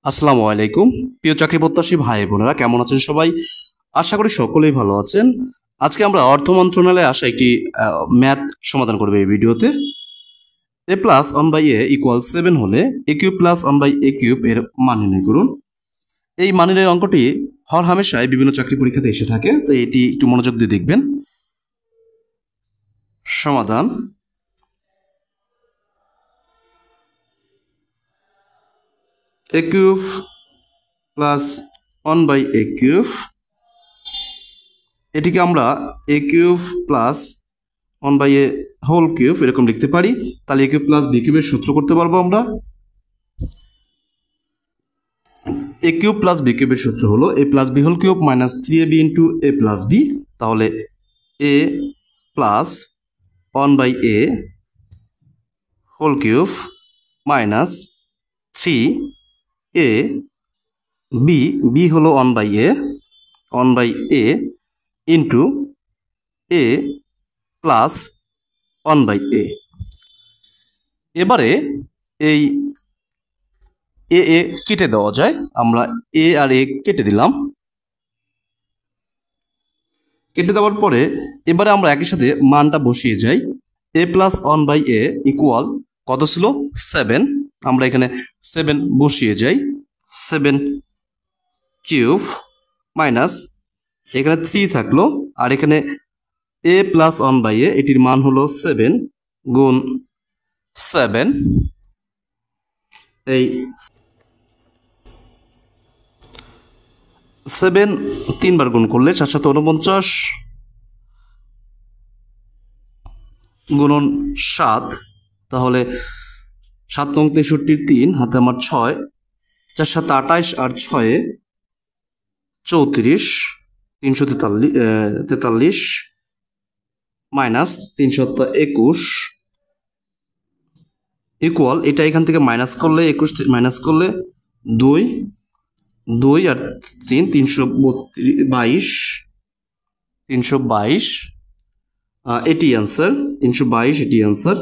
আসসালামু আলাইকুম প্রিয় চাকরি প্রত্যাশী ভাই বোনেরা, কেমন আছেন সবাই? আশা করি সকলেই ভালো আছেন। আজকে আমরা অর্থ মন্ত্রণালয়ে আসা একটি ম্যাথ সমাধান করব এই ভিডিওতে। A plus one by a equal 7 হলে a cube plus one by a cube এর মান নির্ণয় করুন। এই মান নির্ণয়ের অঙ্কটি হর হামেশাই বিভিন্ন চাকরি পরীক্ষাতে এসে থাকে, তো এটি একটু মনোযোগ দিয়ে দেখবেন। সমাধান a cube plus one by a cube, এটিকে আমরা a cube plus one by a whole cube এরকম লিখতে পারি। তাহলে এ কিউব প্লাস বি কিউবের সূত্র করতে পারবো আমরা। এ কিউব প্লাস বি কিউবের সূত্র হলো a plus b whole cube minus 3ab into a plus b. তাহলে a plus one by a whole cube minus 3a b, b হলো one by a into a plus one by a. এবারে এই এ এ কেটে দেওয়া যায়, আমরা এ আর এ কেটে দিলাম। কেটে দেওয়ার পরে এবারে আমরা একই সাথে মানটা বসিয়ে যাই। A plus one by a equal কত ছিল? 7। আমরা এখানে 7 বসিয়ে যাই। 7 কিউব মাইনাস এখানে 3 থাকলো, আর এখানে এ প্লাস ওয়ান বাই এ এটির মান হলো 7 গুণ 7। এই 7 তিনবার গুণ করলে 449 গুণন 7, তাহলে 7 নং 63 3 হাতে আমার 6, 4 7 28 আর 6 34, 343 মাইনাস 321 ইকুয়াল, এটা এখান থেকে মাইনাস করলে 21 মাইনাস করলে 2 2 আর 3 322 322 এটি অ্যান্সার। 322 এটি অ্যান্সার।